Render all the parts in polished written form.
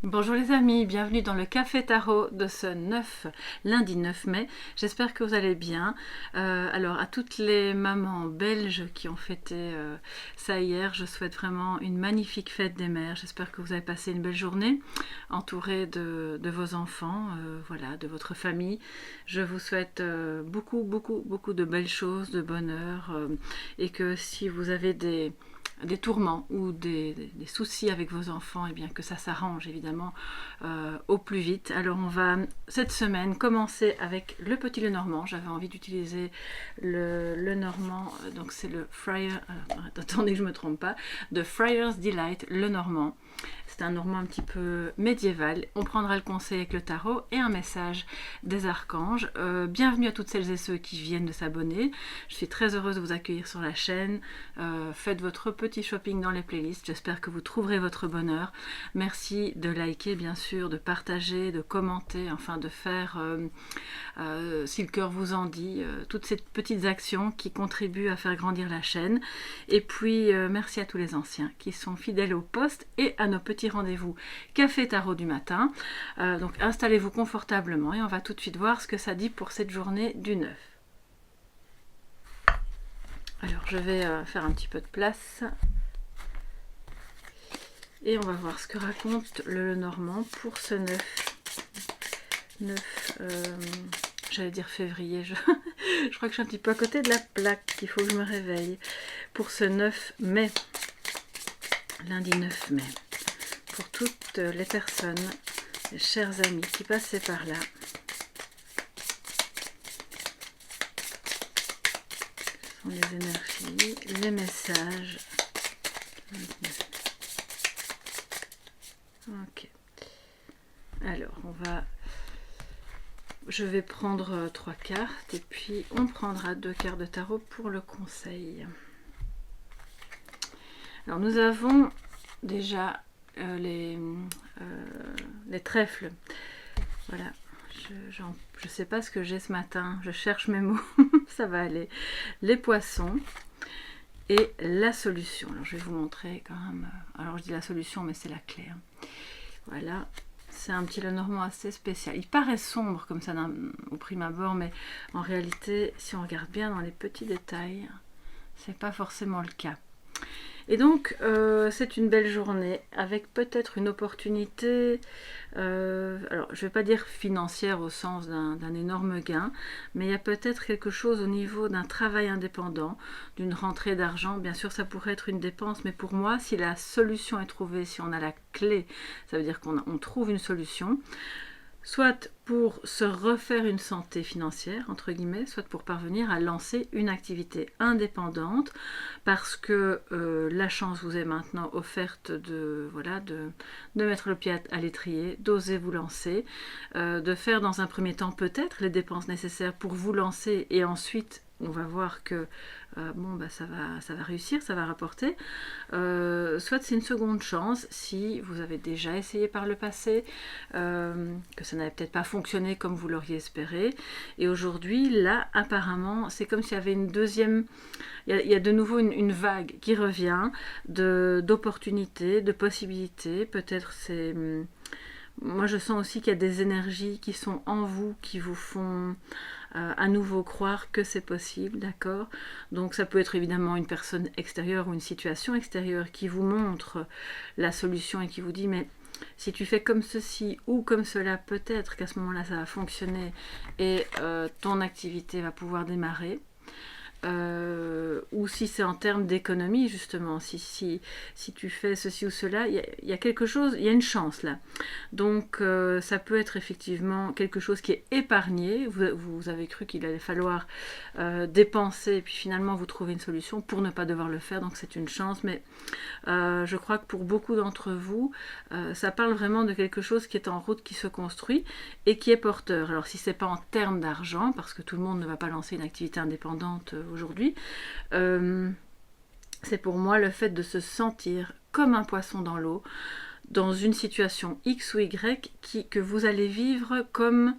Bonjour les amis, bienvenue dans le Café Tarot de ce lundi 9 mai. J'espère que vous allez bien. Alors à toutes les mamans belges qui ont fêté ça hier, je souhaite vraiment une magnifique fête des mères. J'espère que vous avez passé une belle journée entourée de vos enfants, voilà, de votre famille. Je vous souhaite beaucoup de belles choses, de bonheur et que si vous avez des tourments ou des soucis avec vos enfants, et bien que ça s'arrange évidemment au plus vite. Alors on va cette semaine commencer avec le petit Lenormand. J'avais envie d'utiliser le Lenormand, donc c'est le Friar, attendez que je me trompe pas, de Friar's Delight Lenormand. C'est un normand un petit peu médiéval. On prendra le conseil avec le tarot et un message des archanges. Bienvenue à toutes celles et ceux qui viennent de s'abonner. Je suis très heureuse de vous accueillir sur la chaîne. Faites votre petit shopping dans les playlists. J'espère que vous trouverez votre bonheur. Merci de liker, bien sûr, de partager, de commenter, enfin de faire, si le cœur vous en dit, toutes ces petites actions qui contribuent à faire grandir la chaîne. Et puis, merci à tous les anciens qui sont fidèles au poste et à nos petits rendez-vous Café Tarot du matin. Donc installez-vous confortablement et on va tout de suite voir ce que ça dit pour cette journée du 9. Alors je vais faire un petit peu de place et on va voir ce que raconte le Lenormand pour ce 9 j'allais dire février, je crois que je suis un petit peu à côté de la plaque, il faut que je me réveille, pour ce 9 mai, lundi 9 mai, pour toutes les personnes, les chers amis qui passaient par là. Ce sont les énergies, les messages. Ok. Alors, je vais prendre 3 cartes et puis on prendra 2 cartes de tarot pour le conseil. Alors, nous avons déjà les trèfles. Voilà. Je sais pas ce que j'ai ce matin. Je cherche mes mots. Ça va aller. Les poissons. Et la solution. Alors je vais vous montrer quand même. Alors je dis la solution, mais c'est la clé. Hein. Voilà. C'est un petit Lenormand assez spécial. Il paraît sombre comme ça au prime abord, mais en réalité, si on regarde bien dans les petits détails, c'est pas forcément le cas. Et donc, c'est une belle journée avec peut-être une opportunité, alors je ne vais pas dire financière au sens d'un énorme gain, mais il y a peut-être quelque chose au niveau d'un travail indépendant, d'une rentrée d'argent. Bien sûr, ça pourrait être une dépense, mais pour moi, si la solution est trouvée, si on a la clé, ça veut dire qu'on trouve une solution. Soit pour se refaire une santé financière, entre guillemets, soit pour parvenir à lancer une activité indépendante, parce que la chance vous est maintenant offerte de mettre le pied à l'étrier, d'oser vous lancer, de faire dans un premier temps peut-être les dépenses nécessaires pour vous lancer, et ensuite on va voir que ça va réussir, ça va rapporter. Soit c'est une seconde chance si vous avez déjà essayé par le passé, que ça n'avait peut-être pas fonctionné comme vous l'auriez espéré. Et aujourd'hui, là, apparemment, c'est comme s'il y avait une deuxième... Il y a de nouveau une vague qui revient d'opportunités, de possibilités. Peut-être c'est... Moi, je sens aussi qu'il y a des énergies qui sont en vous, qui vous font à nouveau croire que c'est possible, d'accord? Donc, ça peut être évidemment une personne extérieure ou une situation extérieure qui vous montre la solution et qui vous dit, mais si tu fais comme ceci ou comme cela, peut-être qu'à ce moment-là, ça va fonctionner et ton activité va pouvoir démarrer. Ou si c'est en termes d'économie, justement, si tu fais ceci ou cela, il y a quelque chose, il y a une chance là. Donc ça peut être effectivement quelque chose qui est épargné. Vous avez cru qu'il allait falloir dépenser, et puis finalement vous trouvez une solution pour ne pas devoir le faire, donc c'est une chance. Mais je crois que pour beaucoup d'entre vous, ça parle vraiment de quelque chose qui est en route, qui se construit et qui est porteur. Alors si c'est pas en termes d'argent, parce que tout le monde ne va pas lancer une activité indépendante aujourd'hui, c'est pour moi le fait de se sentir comme un poisson dans l'eau, dans une situation X ou Y que vous allez vivre comme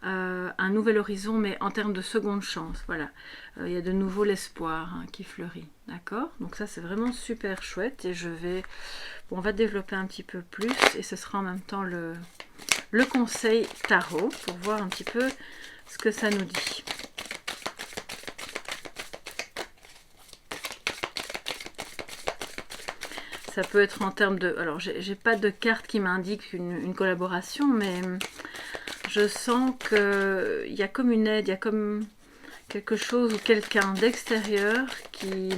un nouvel horizon, mais en termes de seconde chance. Voilà, il y a de nouveau l'espoir qui fleurit. D'accord? Donc ça, c'est vraiment super chouette. Et on va développer un petit peu plus. Et ce sera en même temps le conseil tarot pour voir un petit peu ce que ça nous dit. Ça peut être en termes de... Alors, j'ai pas de carte qui m'indique une collaboration, mais je sens qu'il y a comme une aide, il y a comme quelque chose ou quelqu'un d'extérieur qui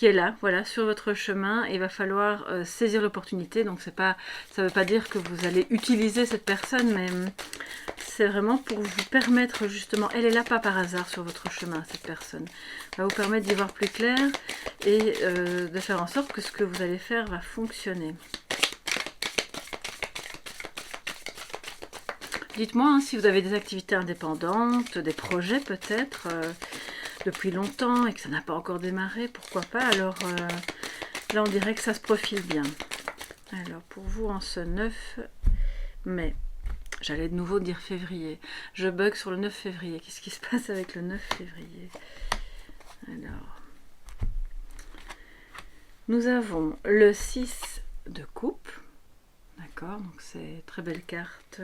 est là, voilà, sur votre chemin, et il va falloir saisir l'opportunité. Donc ça ne veut pas dire que vous allez utiliser cette personne, mais c'est vraiment pour vous permettre justement, elle est là pas par hasard sur votre chemin, cette personne, va vous permettre d'y voir plus clair et de faire en sorte que ce que vous allez faire va fonctionner. Dites-moi hein, si vous avez des activités indépendantes, des projets peut-être, depuis longtemps et que ça n'a pas encore démarré, pourquoi pas. Alors là, on dirait que ça se profile bien. Alors, pour vous, en ce 9 mai, j'allais de nouveau dire février. Je bug sur le 9 février. Qu'est-ce qui se passe avec le 9 février? Alors, nous avons le 6 de coupe. D'accord, donc c'est très belle carte.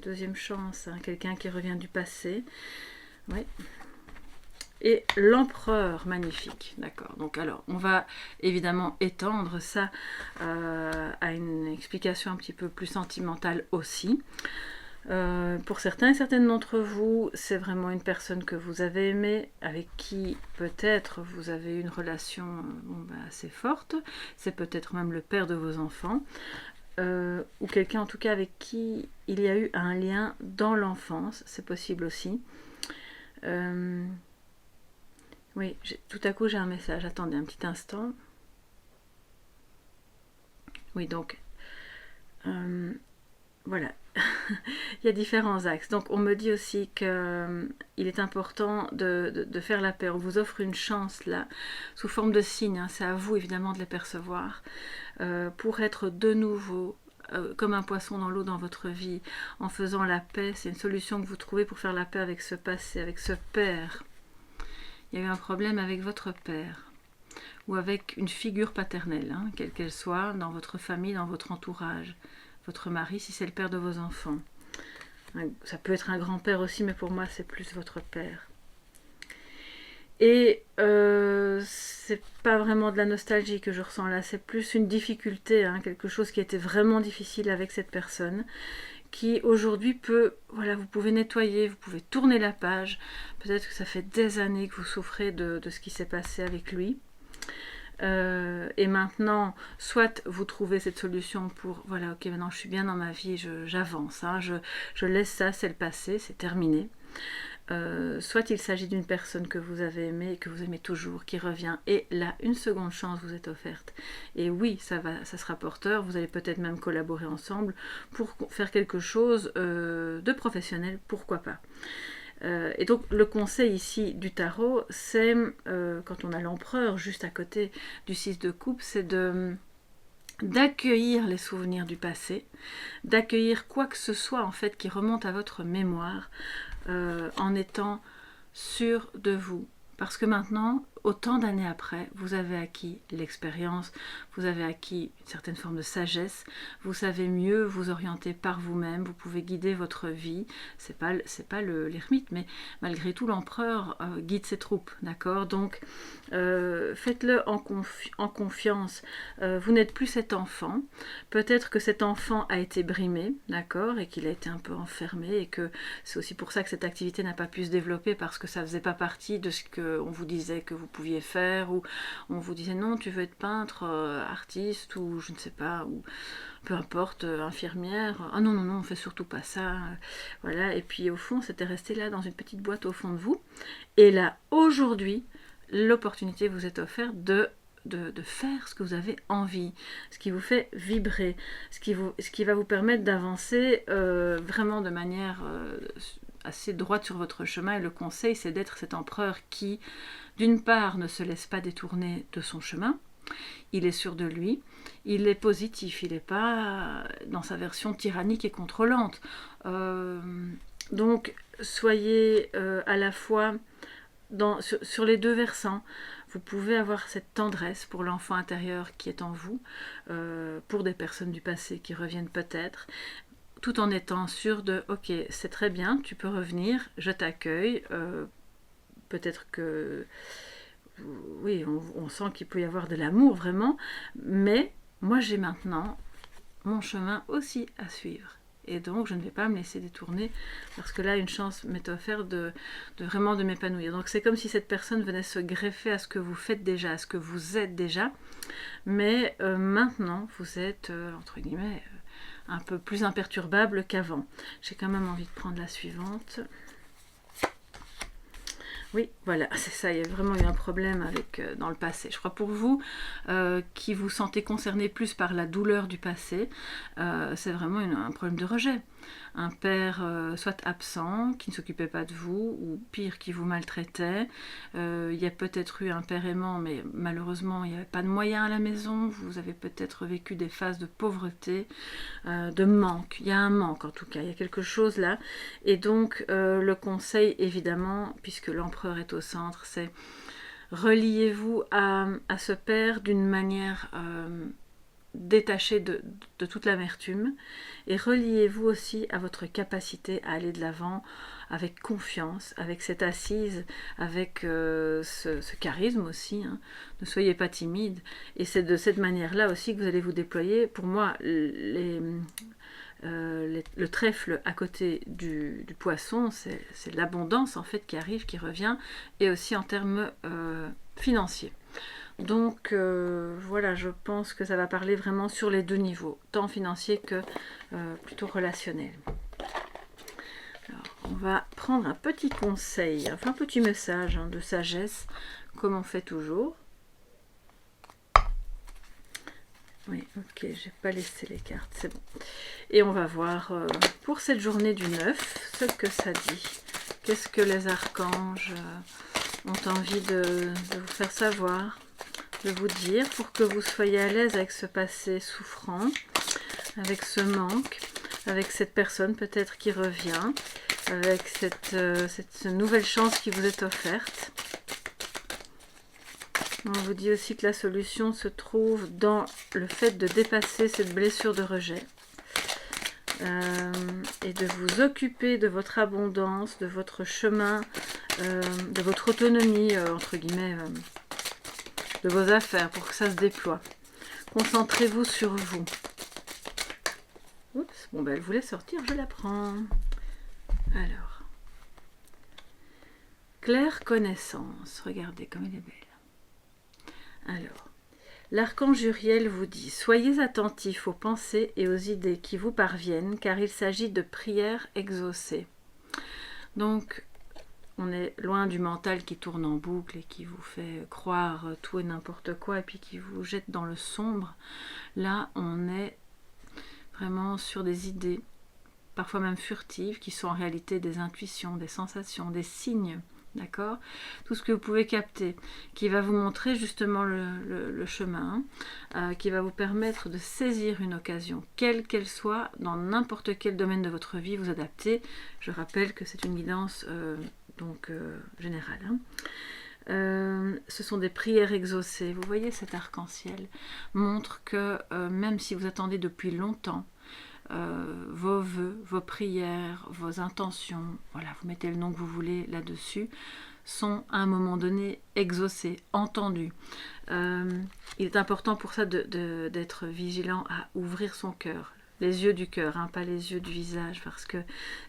Deuxième chance, hein, quelqu'un qui revient du passé. Oui. Et l'empereur, magnifique, d'accord. Donc alors, on va évidemment étendre ça à une explication un petit peu plus sentimentale aussi. Pour certains et certaines d'entre vous, c'est vraiment une personne que vous avez aimée, avec qui peut-être vous avez une relation assez forte. C'est peut-être même le père de vos enfants. Ou quelqu'un en tout cas avec qui il y a eu un lien dans l'enfance, c'est possible aussi. Oui, tout à coup j'ai un message, attendez un petit instant. Oui, donc, voilà, il y a différents axes. Donc on me dit aussi qu'il est important de faire la paix. On vous offre une chance là, sous forme de signes, hein. C'est à vous évidemment de les percevoir, pour être de nouveau comme un poisson dans l'eau dans votre vie, en faisant la paix. C'est une solution que vous trouvez pour faire la paix avec ce passé, avec ce père. Il y a eu un problème avec votre père ou avec une figure paternelle, hein, quelle qu'elle soit, dans votre famille, dans votre entourage. Votre mari, si c'est le père de vos enfants. Ça peut être un grand-père aussi, mais pour moi, c'est plus votre père. Et c'est pas vraiment de la nostalgie que je ressens là, c'est plus une difficulté, hein, quelque chose qui était vraiment difficile avec cette personne, qui aujourd'hui peut, voilà, vous pouvez nettoyer, vous pouvez tourner la page. Peut-être que ça fait des années que vous souffrez de ce qui s'est passé avec lui. Et maintenant, soit vous trouvez cette solution pour, voilà, ok, maintenant je suis bien dans ma vie, j'avance, hein, je laisse ça, c'est le passé, c'est terminé. Soit il s'agit d'une personne que vous avez aimée et que vous aimez toujours, qui revient, et là, une seconde chance vous est offerte. Et oui, ça sera porteur, vous allez peut-être même collaborer ensemble pour faire quelque chose de professionnel, pourquoi pas. Et donc le conseil ici du tarot, c'est quand on a l'empereur juste à côté du 6 de coupe, c'est d'accueillir les souvenirs du passé, d'accueillir quoi que ce soit en fait qui remonte à votre mémoire, en étant sûr de vous. Parce que maintenant, autant d'années après, vous avez acquis l'expérience, vous avez acquis une certaine forme de sagesse, vous savez mieux vous orienter par vous-même, vous pouvez guider votre vie. C'est pas l'ermite, mais malgré tout, l'empereur guide ses troupes, d'accord? Donc, faites-le en confiance. Vous n'êtes plus cet enfant. Peut-être que cet enfant a été brimé, d'accord? Et qu'il a été un peu enfermé, et que c'est aussi pour ça que cette activité n'a pas pu se développer, parce que ça faisait pas partie de ce qu'on vous disait que vous pouviez faire, ou on vous disait non, tu veux être peintre, artiste, ou je ne sais pas, ou peu importe, infirmière. Ah non, non, non, on fait surtout pas ça. Voilà, et puis au fond, c'était resté là dans une petite boîte au fond de vous. Et là, aujourd'hui, l'opportunité vous est offerte de faire ce que vous avez envie, ce qui vous fait vibrer, ce qui va vous permettre d'avancer vraiment de manière assez droite sur votre chemin. Et le conseil, c'est d'être cet empereur qui, d'une part, ne se laisse pas détourner de son chemin. Il est sûr de lui, il est positif, il n'est pas dans sa version tyrannique et contrôlante. Donc soyez à la fois sur les deux versants. Vous pouvez avoir cette tendresse pour l'enfant intérieur qui est en vous, pour des personnes du passé qui reviennent peut-être, tout en étant sûr de ok, c'est très bien, tu peux revenir, je t'accueille. Peut-être que oui, on sent qu'il peut y avoir de l'amour vraiment, mais moi j'ai maintenant mon chemin aussi à suivre. Et donc, je ne vais pas me laisser détourner parce que là, une chance m'est offerte de vraiment de m'épanouir. Donc, c'est comme si cette personne venait se greffer à ce que vous faites déjà, à ce que vous êtes déjà. Mais maintenant, vous êtes, entre guillemets, un peu plus imperturbable qu'avant. J'ai quand même envie de prendre la suivante. Oui, voilà, c'est ça, il y a vraiment eu un problème avec dans le passé. Je crois pour vous, qui vous sentez concerné plus par la douleur du passé, c'est vraiment un problème de rejet. Un père soit absent, qui ne s'occupait pas de vous, ou pire, qui vous maltraitait. Il y a peut-être eu un père aimant, mais malheureusement, il n'y avait pas de moyens à la maison. Vous avez peut-être vécu des phases de pauvreté, de manque. Il y a un manque en tout cas, il y a quelque chose là. Et donc, le conseil, évidemment, puisque l'empereur est au centre, c'est reliez-vous à ce père d'une manière détachée de toute l'amertume, et reliez-vous aussi à votre capacité à aller de l'avant avec confiance, avec cette assise, avec ce charisme aussi, hein. Ne soyez pas timide, et c'est de cette manière-là aussi que vous allez vous déployer. Pour moi, le trèfle à côté du poisson, c'est l'abondance en fait qui arrive, qui revient, et aussi en termes financiers. Donc voilà, je pense que ça va parler vraiment sur les deux niveaux, tant financier que plutôt relationnel. Alors, on va prendre un petit conseil, enfin un petit message de sagesse, comme on fait toujours. Oui, ok, j'ai pas laissé les cartes, c'est bon. Et on va voir pour cette journée du 9 ce que ça dit. Qu'est-ce que les archanges ont envie de vous faire savoir, de vous dire, pour que vous soyez à l'aise avec ce passé souffrant, avec ce manque, avec cette personne peut-être qui revient, avec cette nouvelle chance qui vous est offerte. On vous dit aussi que la solution se trouve dans le fait de dépasser cette blessure de rejet et de vous occuper de votre abondance, de votre chemin, de votre autonomie, entre guillemets, de vos affaires pour que ça se déploie. Concentrez-vous sur vous. Oups, bon ben elle voulait sortir, je la prends. Alors, claire connaissance, regardez comme elle est belle. Alors, l'archange Uriel vous dit « Soyez attentifs aux pensées et aux idées qui vous parviennent, car il s'agit de prières exaucées. » Donc, on est loin du mental qui tourne en boucle et qui vous fait croire tout et n'importe quoi et puis qui vous jette dans le sombre. Là, on est vraiment sur des idées, parfois même furtives, qui sont en réalité des intuitions, des sensations, des signes. D'accord, tout ce que vous pouvez capter, qui va vous montrer justement le chemin, qui va vous permettre de saisir une occasion, quelle qu'elle soit, dans n'importe quel domaine de votre vie, vous adapter. Je rappelle que c'est une guidance générale. Ce sont des prières exaucées. Vous voyez, cet arc-en-ciel montre que même si vous attendez depuis longtemps, vos vœux, vos prières, vos intentions, voilà, vous mettez le nom que vous voulez là-dessus, sont à un moment donné exaucés, entendus. Il est important pour ça d'être vigilant à ouvrir son cœur, les yeux du cœur, hein, pas les yeux du visage, parce que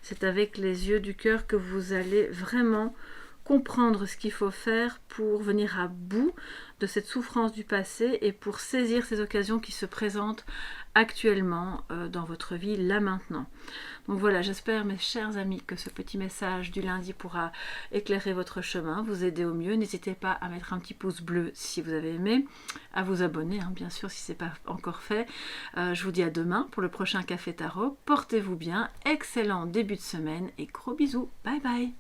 c'est avec les yeux du cœur que vous allez vraiment comprendre ce qu'il faut faire pour venir à bout de cette souffrance du passé et pour saisir ces occasions qui se présentent actuellement dans votre vie, là maintenant. Donc voilà, j'espère mes chers amis que ce petit message du lundi pourra éclairer votre chemin, vous aider au mieux. N'hésitez pas à mettre un petit pouce bleu si vous avez aimé, à vous abonner, hein, bien sûr si ce n'est pas encore fait. Je vous dis à demain pour le prochain Café Tarot. Portez-vous bien, excellent début de semaine et gros bisous, bye bye.